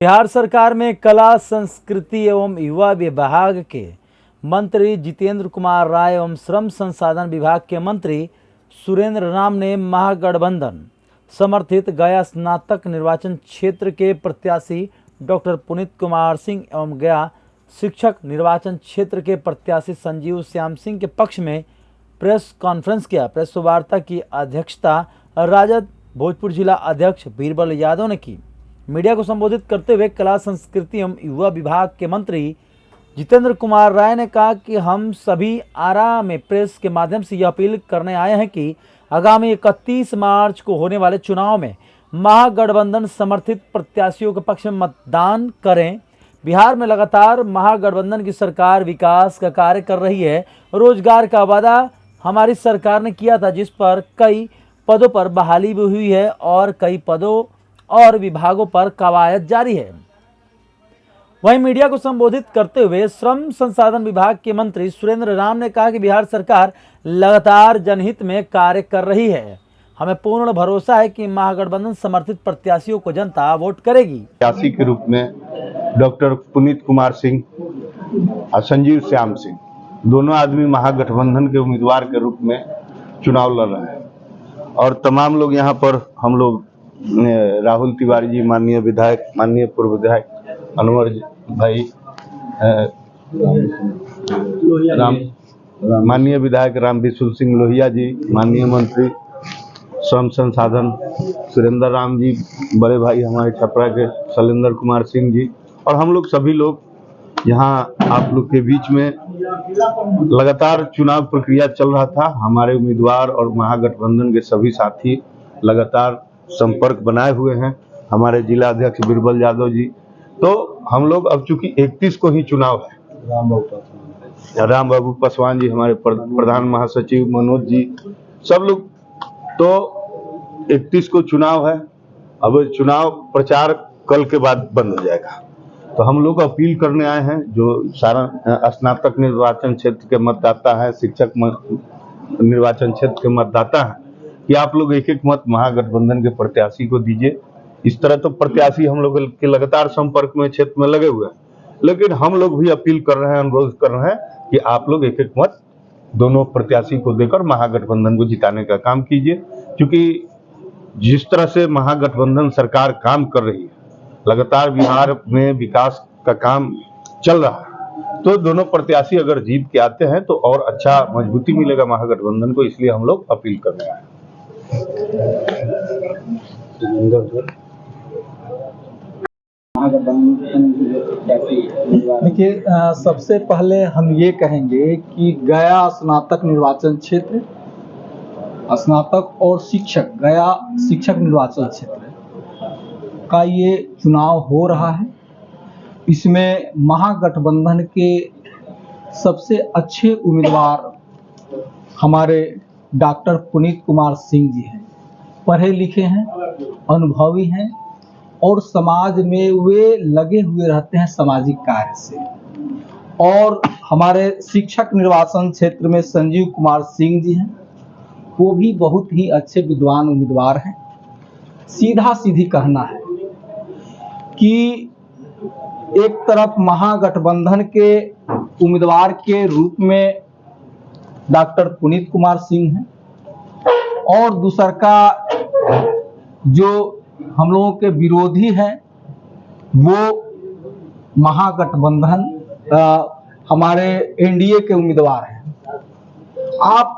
बिहार सरकार में कला संस्कृति एवं युवा विभाग के मंत्री जितेंद्र कुमार राय एवं श्रम संसाधन विभाग के मंत्री सुरेंद्र राम ने महागठबंधन समर्थित गया स्नातक निर्वाचन क्षेत्र के प्रत्याशी डॉक्टर पुनीत कुमार सिंह एवं गया शिक्षक निर्वाचन क्षेत्र के प्रत्याशी संजीव श्याम सिंह के पक्ष में प्रेस कॉन्फ्रेंस किया। प्रेस वार्ता की अध्यक्षता राजद भोजपुर जिला अध्यक्ष बीरबल यादव ने की। मीडिया को संबोधित करते हुए कला संस्कृति एवं युवा विभाग के मंत्री जितेंद्र कुमार राय ने कहा कि हम सभी आरा में प्रेस के माध्यम से यह अपील करने आए हैं कि आगामी 31 मार्च को होने वाले चुनाव में महागठबंधन समर्थित प्रत्याशियों के पक्ष में मतदान करें। बिहार में लगातार महागठबंधन की सरकार विकास का कार्य कर रही है। रोजगार का वादा हमारी सरकार ने किया था, जिस पर कई पदों पर बहाली भी हुई है और कई पदों और विभागों पर कवायद जारी है। वहीं मीडिया को संबोधित करते हुए श्रम संसाधन विभाग के मंत्री सुरेंद्र राम ने कहा कि बिहार सरकार लगातार जनहित में कार्य कर रही है। हमें पूर्ण भरोसा है कि महागठबंधन समर्थित प्रत्याशियों को जनता वोट करेगी। प्रत्याशी के रूप में डॉक्टर पुनीत कुमार सिंह और संजीव श्याम सिंह दोनों आदमी महागठबंधन के उम्मीदवार के रूप में चुनाव लड़ रहे हैं और तमाम लोग यहाँ पर हम लोग राहुल तिवारी जी, माननीय विधायक, माननीय पूर्व विधायक अनवर भाई, माननीय विधायक राम बिशुल सिंह लोहिया जी, माननीय मंत्री श्रम संसाधन सुरेंद्र राम जी, बड़े भाई हमारे छपरा के शैलेंद्र कुमार सिंह जी और हम लोग सभी लोग यहाँ आप लोग के बीच में लगातार चुनाव प्रक्रिया चल रहा था। हमारे उम्मीदवार और महागठबंधन के सभी साथी लगातार संपर्क बनाए हुए हैं। हमारे जिला अध्यक्ष बीरबल यादव जी, तो हम लोग अब चूंकि 31 को ही चुनाव है, राम बाबू पासवान जी, हमारे प्रधान महासचिव मनोज जी, सब लोग, तो 31 को चुनाव है। अब चुनाव प्रचार कल के बाद बंद हो जाएगा, तो हम लोग अपील करने आए हैं जो सारा स्नातक निर्वाचन क्षेत्र के मतदाता है, शिक्षक निर्वाचन क्षेत्र के मतदाता है, कि आप लोग एक एक मत महागठबंधन के प्रत्याशी को दीजिए। इस तरह तो प्रत्याशी हम लोग के लगातार संपर्क में क्षेत्र में लगे हुए हैं, लेकिन हम लोग भी अपील कर रहे हैं, अनुरोध कर रहे हैं कि आप लोग एक एक मत दोनों प्रत्याशी को देकर महागठबंधन को जिताने का काम कीजिए। क्योंकि जिस तरह से महागठबंधन सरकार काम कर रही है, लगातार बिहार में विकास का काम चल रहा है, तो दोनों प्रत्याशी अगर जीत के आते हैं तो और अच्छा मजबूती मिलेगा महागठबंधन को, इसलिए हम लोग अपील कर रहे हैं। देखिए, सबसे पहले हम ये कहेंगे कि गया स्नातक निर्वाचन क्षेत्र, स्नातक और शिक्षक, गया शिक्षक निर्वाचन क्षेत्र का ये चुनाव हो रहा है। इसमें महागठबंधन के सबसे अच्छे उम्मीदवार हमारे डॉक्टर पुनीत कुमार सिंह जी हैं। पढ़े लिखे हैं, अनुभवी हैं और समाज में वे लगे हुए रहते हैं सामाजिक कार्य से। और हमारे शिक्षक निर्वाचन क्षेत्र में संजीव कुमार सिंह जी हैं, वो भी बहुत ही अच्छे विद्वान उम्मीदवार हैं। सीधा सीधी कहना है कि एक तरफ महागठबंधन के उम्मीदवार के रूप में डॉक्टर पुनीत कुमार सिंह हैं और दूसरा का जो हम लोगों के विरोधी हैं वो महागठबंधन हमारे एनडीए के उम्मीदवार हैं। आप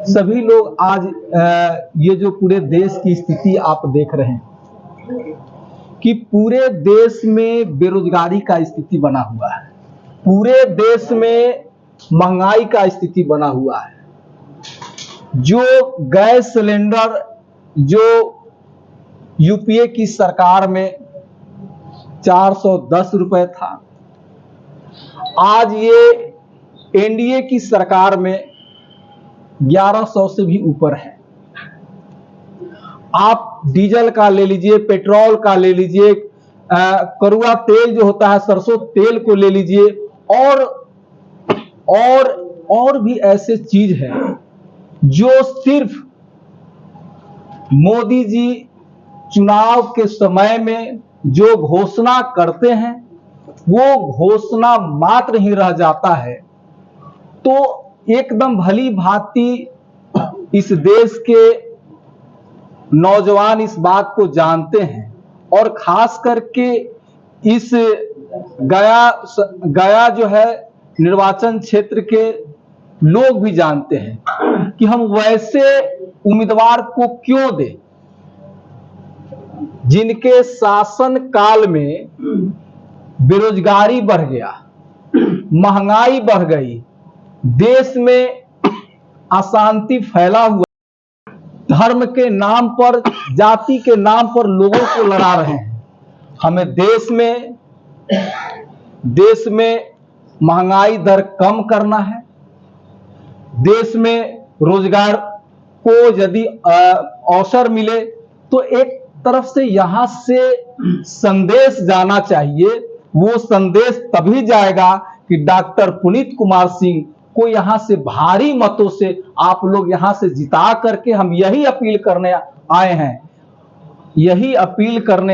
सभी लोग आज ये जो पूरे देश की स्थिति आप देख रहे हैं कि पूरे देश में बेरोजगारी का स्थिति बना हुआ है, पूरे देश में महंगाई का स्थिति बना हुआ है। जो गैस सिलेंडर जो यूपीए की सरकार में 410 रुपए था, आज ये एनडीए की सरकार में 1100 से भी ऊपर है। आप डीजल का ले लीजिए, पेट्रोल का ले लीजिए, कड़वा तेल जो होता है, सरसों तेल को ले लीजिए और भी ऐसे चीज है जो सिर्फ मोदी जी चुनाव के समय में जो घोषणा करते हैं वो घोषणा मात्र ही रह जाता है, तो एकदम भली भांति इस देश के नौजवान इस बात को जानते हैं और खास करके इस गया जो है निर्वाचन क्षेत्र के लोग भी जानते हैं कि हम वैसे उम्मीदवार को क्यों दें जिनके शासन काल में बेरोजगारी बढ़ गया, महंगाई बढ़ गई, देश में अशांति फैला हुआ, धर्म के नाम पर, जाति के नाम पर लोगों को लड़ा रहे हैं। हमें देश में महंगाई दर कम करना है, देश में रोजगार को यदि अवसर मिले तो एक तरफ से यहां से संदेश जाना चाहिए। वो संदेश तभी जाएगा कि डॉक्टर पुनीत कुमार सिंह को यहां से भारी मतों से आप लोग यहां से जिता करके, हम यही अपील करने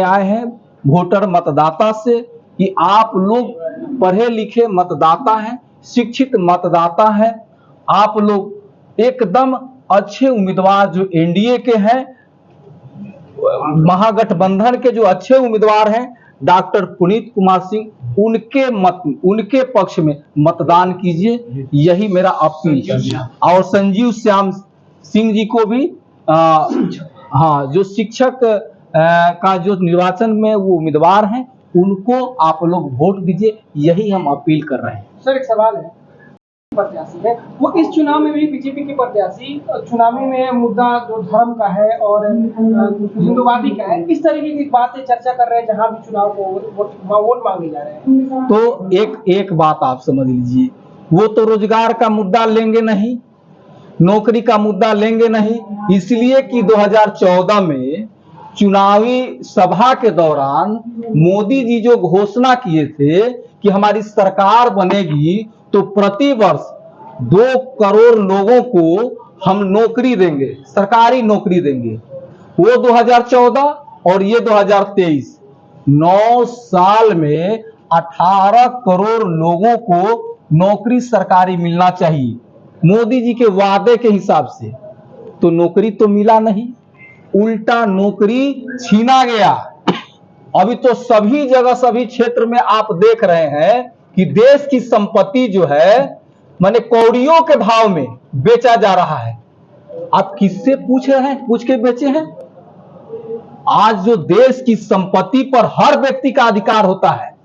आए हैं वोटर मतदाता से कि आप लोग पढ़े लिखे मतदाता हैं, शिक्षित मतदाता हैं, आप लोग एकदम अच्छे उम्मीदवार जो एनडीए के हैं, महागठबंधन के जो अच्छे उम्मीदवार हैं डॉक्टर पुनीत कुमार सिंह, उनके पक्ष में मतदान कीजिए, यही मेरा अपील है। और संजीव श्याम सिंह जी को भी हाँ, जो शिक्षक का जो निर्वाचन में वो उम्मीदवार हैं उनको आप लोग वोट दीजिए, यही हम अपील कर रहे हैं। सर एक सवाल है, प्रत्याशी है वो इस चुनाव में भी बीजेपी के प्रत्याशी चुनावी में मुद्दा जो धर्म का है और हिंदूवादी का है, इस तरीके की बातें चर्चा कर रहे हैं जहां भी चुनाव को वोट मांगे जा रहे हैं। तो एक बात आप समझ लीजिए, वो तो रोजगार का मुद्दा लेंगे नहीं, नौकरी का मुद्दा लेंगे नहीं, इसलिए कि 2014 में चुनावी सभा के दौरान मोदी जी जो घोषणा किए थे कि हमारी सरकार बनेगी तो प्रति वर्ष 2 करोड़ लोगों को हम नौकरी देंगे, सरकारी नौकरी देंगे। वो 2014 और ये 2023, 9 साल में 18 करोड़ लोगों को नौकरी सरकारी मिलना चाहिए मोदी जी के वादे के हिसाब से। तो नौकरी तो मिला नहीं, उल्टा नौकरी छीना गया। अभी तो सभी जगह, सभी क्षेत्र में आप देख रहे हैं कि देश की संपत्ति जो है माने कौड़ियों के भाव में बेचा जा रहा है। आप किससे पूछ रहे हैं, पूछ के बेचे हैं? आज जो देश की संपत्ति पर हर व्यक्ति का अधिकार होता है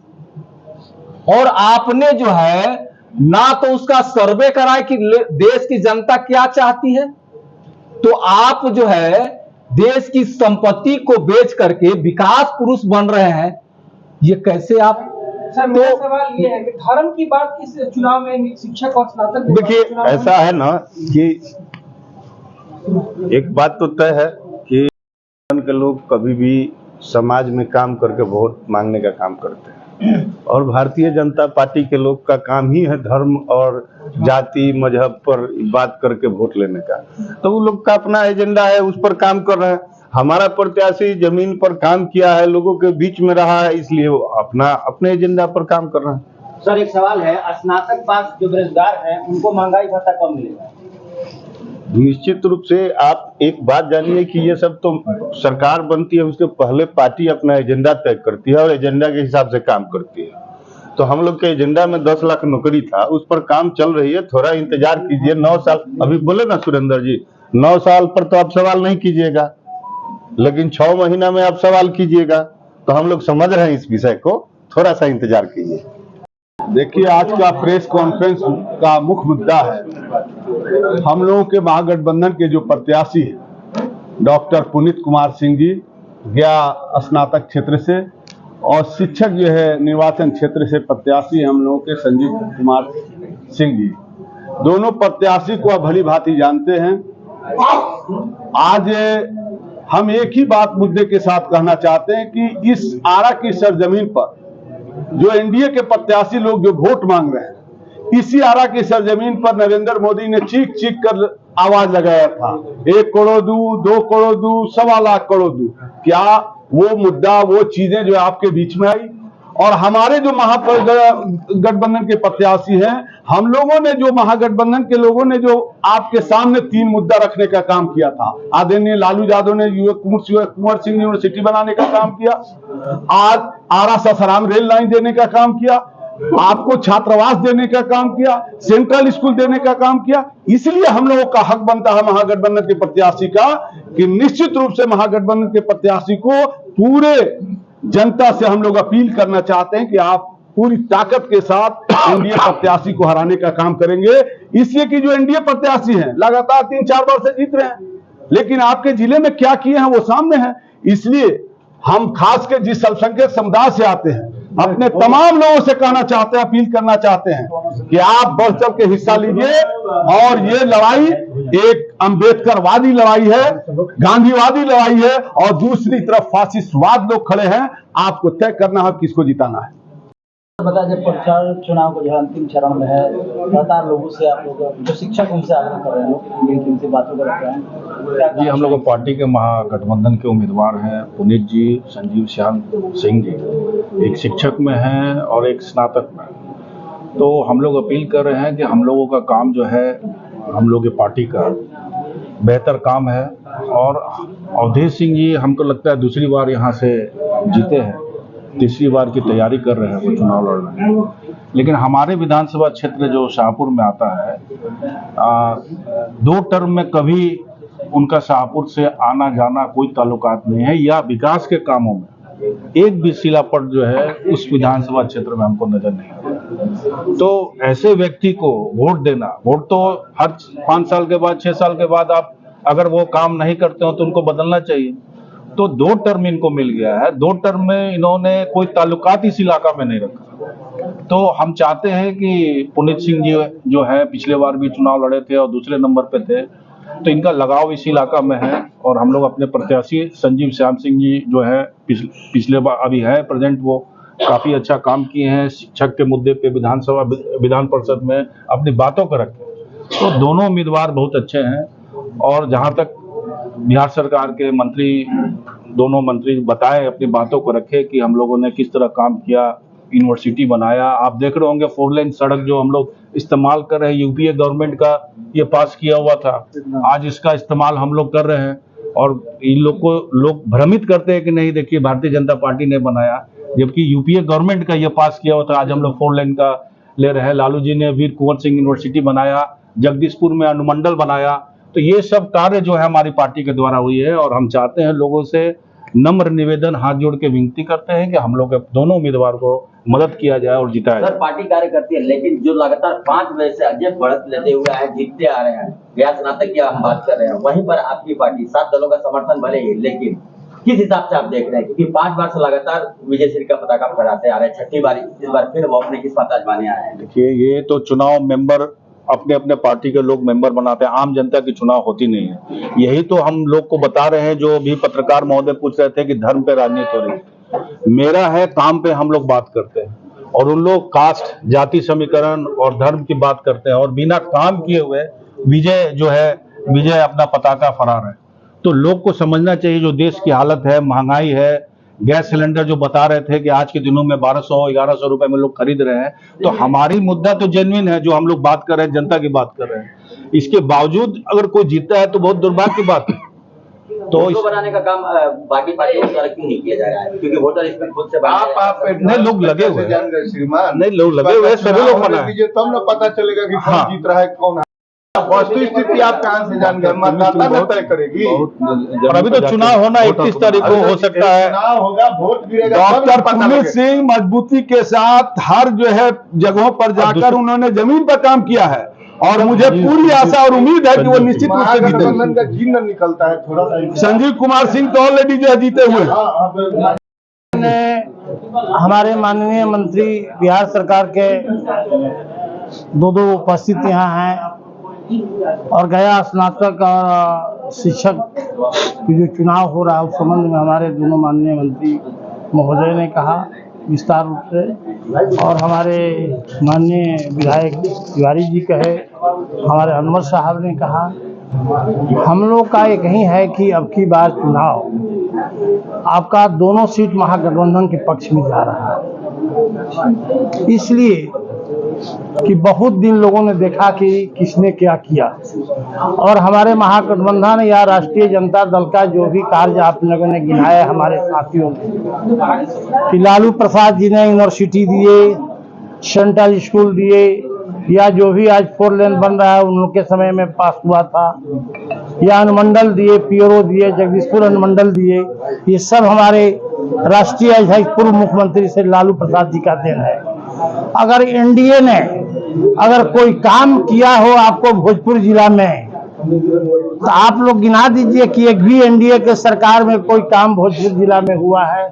और आपने जो है ना तो उसका सर्वे कराए कि देश की जनता क्या चाहती है, तो आप जो है देश की संपत्ति को बेच करके विकास पुरुष बन रहे हैं। ये कैसे आप? सर मेरा सवाल ये है कि धर्म की बात इस चुनाव में शिक्षक और स्नातक, देखिए ऐसा है ना कि एक बात तो तय है कि के लोग कभी भी समाज में काम करके वोट मांगने का काम करते हैं और भारतीय जनता पार्टी के लोग का काम ही है धर्म और जाति मजहब पर बात करके वोट लेने का। तो वो लोग का अपना एजेंडा है, उस पर काम कर रहे हैं। हमारा प्रत्याशी जमीन पर काम किया है, लोगों के बीच में रहा है, इसलिए वो अपने एजेंडा पर काम कर रहे हैं। सर एक सवाल है, स्नातक पास जो बेरोजगार हैं उनको महंगाई भत्ता कब मिलेगा? निश्चित रूप से आप एक बात जानिए कि ये सब तो सरकार बनती है, उसके पहले पार्टी अपना एजेंडा तय करती है और एजेंडा के हिसाब से काम करती है। तो हम लोग के एजेंडा में 10 लाख नौकरी था, उस पर काम चल रही है, थोड़ा इंतजार कीजिए। 9 साल अभी बोले ना सुरेंद्र जी, 9 साल पर तो आप सवाल नहीं कीजिएगा, लेकिन 6 महीना में आप सवाल कीजिएगा। तो हम लोग समझ रहे हैं इस विषय को, थोड़ा सा इंतजार कीजिए। देखिए, आज का प्रेस कॉन्फ्रेंस का मुख्य मुद्दा है हम लोगों के महागठबंधन के जो प्रत्याशी हैं डॉक्टर पुनीत कुमार सिंह जी गया स्नातक क्षेत्र से, और शिक्षक जो है निर्वाचन क्षेत्र से प्रत्याशी हम लोगों के संजीव कुमार सिंह जी। दोनों प्रत्याशी को आप भली भांति जानते हैं। आज हम एक ही बात मुद्दे के साथ कहना चाहते हैं कि इस आरा की सरजमीन पर जो एनडीए के प्रत्याशी लोग जो वोट मांग रहे हैं, इसी आरा की सरजमीन पर नरेंद्र मोदी ने चीख चीख कर आवाज लगाया था, 1 करोड़ दूं, 2 करोड़ दूं, 1.25 लाख करोड़ दूं। क्या वो मुद्दा, वो चीजें जो आपके बीच में आई। और हमारे जो महागठबंधन के प्रत्याशी हैं, हम लोगों ने जो महागठबंधन के लोगों ने जो आपके सामने 3 मुद्दा रखने का काम किया था। आदरणीय लालू यादव ने कुंवर सिंह यूनिवर्सिटी बनाने का काम किया, आज आरा सासाराम रेल लाइन देने का काम किया, आपको छात्रावास देने का काम किया, सेंट्रल स्कूल देने का काम किया। इसलिए हम लोगों का हक बनता है महागठबंधन के प्रत्याशी का कि निश्चित रूप से महागठबंधन के प्रत्याशी को पूरे जनता से हम लोग अपील करना चाहते हैं कि आप पूरी ताकत के साथ एनडीए प्रत्याशी को हराने का काम करेंगे। इसलिए कि जो एनडीए प्रत्याशी हैं लगातार 3-4 बार से जीत रहे हैं, लेकिन आपके जिले में क्या किए हैं वो सामने है। इसलिए हम खास कर जिस अल्पसंख्यक समुदाय से आते हैं, अपने तमाम लोगों से कहना चाहते हैं, अपील करना चाहते हैं कि आप बढ़ चढ़ के हिस्सा लीजिए। और ये लड़ाई एक अंबेडकरवादी लड़ाई है, गांधीवादी लड़ाई है, और दूसरी तरफ फासिस्टवाद लोग खड़े हैं। आपको तय करना है किसको जिताना है। बता, जब प्रचार चुनाव का जो अंतिम चरण में है, लगातार लोगों से आप लोग जो शिक्षक उनसे आग्रह कर रहे हैं, लोग उनसे बातों कर रहे हैं जी। हम लोग पार्टी के महागठबंधन के उम्मीदवार हैं पुनीत जी, संजीव श्याम सिंह जी, एक शिक्षक में हैं और एक स्नातक में। तो हम लोग अपील कर रहे हैं कि हम लोगों का काम जो है, हम लोग की पार्टी का बेहतर काम है। और अवधेश सिंह जी हमको लगता है दूसरी बार यहाँ से जीते हैं, तीसरी बार की तैयारी कर रहे हैं वो चुनाव लड़ रहे हैं। लेकिन हमारे विधानसभा क्षेत्र जो शाहपुर में आता है, 2 टर्म में कभी उनका शाहपुर से आना जाना कोई ताल्लुकात नहीं है, या विकास के कामों में एक भी शिलापट जो है उस विधानसभा क्षेत्र में हमको नजर नहीं आता। तो ऐसे व्यक्ति को वोट देना, वोट तो हर 5 साल के बाद, 6 साल के बाद आप अगर वो काम नहीं करते हो तो उनको बदलना चाहिए। तो 2 टर्म इनको मिल गया है, 2 टर्म में इन्होंने कोई ताल्लुकात इस इलाका में नहीं रखा। तो हम चाहते हैं कि पुनीत सिंह जी जो है पिछले बार भी चुनाव लड़े थे और दूसरे नंबर पे थे, तो इनका लगाव इस इलाका में है। और हम लोग अपने प्रत्याशी संजीव श्याम सिंह जी जो है पिछले बार अभी है प्रेजेंट, वो काफ़ी अच्छा काम किए हैं शिक्षक के मुद्दे पे विधान परिषद में अपनी बातों को रखे। तो दोनों उम्मीदवार बहुत अच्छे हैं। और जहाँ तक बिहार सरकार के मंत्री, दोनों मंत्री बताएं, अपनी बातों को रखे कि हम लोगों ने किस तरह काम किया, यूनिवर्सिटी बनाया। आप देख रहे होंगे 4 लेन सड़क जो हम लोग इस्तेमाल कर रहे हैं, यूपीए गवर्नमेंट का ये पास किया हुआ था, आज इसका इस्तेमाल हम लोग कर रहे हैं। और इन लोग को लोग भ्रमित करते हैं कि नहीं देखिए भारतीय जनता पार्टी ने बनाया, जबकि यूपीए गवर्नमेंट का ये पास किया हुआ था। आज हम लोग 4 लेन का ले रहे हैं। लालू जी ने वीर कुंवर सिंह यूनिवर्सिटी बनाया, जगदीशपुर में अनुमंडल बनाया। तो ये सब कार्य जो है हमारी पार्टी के द्वारा हुई है। और हम चाहते हैं, लोगों से नम्र निवेदन, हाथ जोड़ के विनती करते हैं कि हम लोग दोनों उम्मीदवार को मदद किया जाए और जिताया जाए। सर, पार्टी कार्य करती है, लेकिन जो लगातार 5 बजे से अजय बढ़त लेते हुए आए, जीतते आ रहे हैं, गया स्नातक की हम बात कर रहे हैं, वहीं पर आपकी पार्टी 7 दलों का समर्थन भले ही, लेकिन किस हिसाब से आप देख रहे हैं? क्योंकि 5 बार से लगातार विजय श्री का पताका फहराते आ रहे हैं, 6ठी बार इस बार फिर वो अपने किस्मत आजमाने आए हैं। देखिए, ये तो चुनाव मेंबर अपने अपने पार्टी के लोग मेंबर बनाते हैं, आम जनता की चुनाव होती नहीं है। यही तो हम लोग को बता रहे हैं, जो भी पत्रकार महोदय पूछ रहे थे कि धर्म पे राजनीति हो रही है। मेरा है काम पे हम लोग बात करते हैं, और उन लोग कास्ट, जाति समीकरण और धर्म की बात करते हैं, और बिना काम किए हुए विजय अपना पताका फहरा रहे हैं। तो लोग को समझना चाहिए जो देश की हालत है, महंगाई है, गैस सिलेंडर जो बता रहे थे कि आज के दिनों में 1200-1100 रुपए में लोग खरीद रहे हैं। तो हमारी मुद्दा तो जेन्युइन है, जो हम लोग बात कर रहे हैं, जनता की बात कर रहे हैं। इसके बावजूद अगर कोई जीतता है तो बहुत दुर्भाग्य की बात है। तो इसको बनाने का काम बाकी पार्टियों द्वारा क्यों नहीं किया जा रहा है? क्योंकि वोटर इसमें खुद से आप नहीं, लोग लगे हुए हैं, श्रीमान, नहीं लोग लगे हुए, सभी लोग बना है। तब न पता चलेगा कि कौन जीत रहा है, कौन है। वस्तु स्थिति आप कहां से जान गए? मतदाता न तय करेगी। और अभी तो चुनाव होना 31 तारीख को हो सकता है। चुनाव होगा, वोट गिरेगा, डॉक्टर पुनीत सिंह मजबूती के साथ हर जो है जगहों पर जाकर उन्होंने जमीन पर काम किया है, और मुझे पूरी आशा और उम्मीद है कि वो निश्चित रूप से जीतेंगे। का जी न निकलता है थोड़ा सा। संजीव कुमार सिंह तो ऑलरेडी जो है जीते हुए हैं। हमारे माननीय मंत्री बिहार सरकार के दो उपस्थित यहाँ हैं, और गया स्नातक और शिक्षक की जो चुनाव हो रहा है उस संबंध में हमारे दोनों माननीय मंत्री महोदय ने कहा विस्तार रूप से, और हमारे माननीय विधायक तिवारी जी कहे, हमारे अनवर साहब ने कहा हम लोग का एक ही है कि अब की बार चुनाव आपका दोनों सीट महागठबंधन के पक्ष में जा रहा है, इसलिए कि बहुत दिन लोगों ने देखा कि किसने क्या किया, और हमारे महागठबंधन या राष्ट्रीय जनता दल का जो भी कार्य आप लोगों ने गिनाया हमारे साथियों ने कि लालू प्रसाद जी ने यूनिवर्सिटी दिए, सेंट्रल स्कूल दिए, या जो भी आज 4 लेन बन रहा है उनके समय में पास हुआ था, या अनुमंडल दिए, पीओ दिए, जगदीशपुर अनुमंडल दिए, ये सब हमारे राष्ट्रीय अध्यक्ष पूर्व मुख्यमंत्री श्री लालू प्रसाद जी का देन है। अगर एनडीए ने अगर कोई काम किया हो आपको भोजपुर जिला में, तो आप लोग गिना दीजिए कि एक भी एनडीए के सरकार में कोई काम भोजपुर जिला में हुआ है,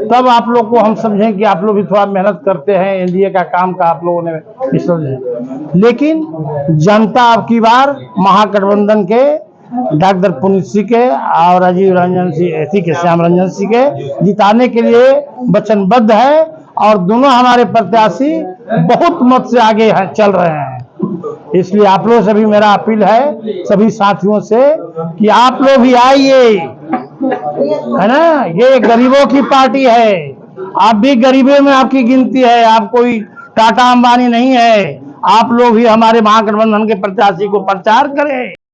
तब आप लोग को हम समझें कि आप लोग भी थोड़ा मेहनत करते हैं, एनडीए का काम का आप लोगों ने समझे। लेकिन जनता अब की बार महागठबंधन के डॉक्टर पुनीत सिंह के और राजीव रंजन सिंह के श्याम रंजन सिंह के जिताने के लिए वचनबद्ध है, और दोनों हमारे प्रत्याशी बहुत मत से आगे चल रहे हैं। इसलिए आप लोग से भी मेरा अपील है सभी साथियों से कि आप लोग भी आइए, है ना, ये गरीबों की पार्टी है, आप भी गरीबों में आपकी गिनती है, आप कोई टाटा अंबानी नहीं है। आप लोग भी हमारे महागठबंधन के प्रत्याशी को प्रचार करें।